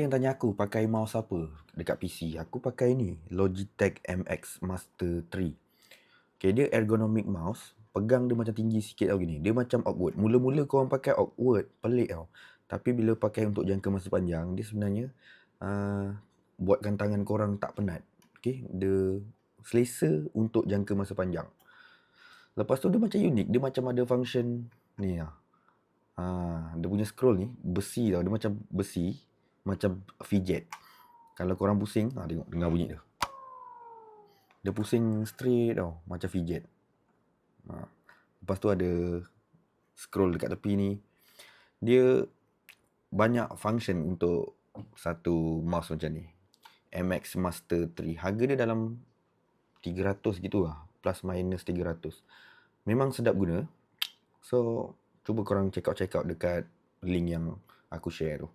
Yang tanya aku pakai mouse apa dekat PC. Aku pakai ni, Logitech MX Master 3. Okay, dia ergonomic mouse. Pegang dia macam tinggi sikit tau gini. Dia macam awkward. Mula-mula korang pakai awkward, pelik tau. Tapi bila pakai untuk jangka masa panjang, dia sebenarnya buatkan tangan korang tak penat. Okay, dia selesa untuk jangka masa panjang. Lepas tu dia macam unik. Dia macam ada function ni lah. Dia punya scroll ni besi tau. Dia macam besi, macam fidget. Kalau korang pusing, tengok, dengar bunyi dia. Dia pusing straight tau, macam fidget. Lepas tu ada scroll dekat tepi ni. Dia banyak function untuk satu mouse macam ni. MX Master 3. Harga dia dalam 300 gitu lah. Plus minus 300. Memang sedap guna. So, cuba korang check out dekat link yang aku share tu.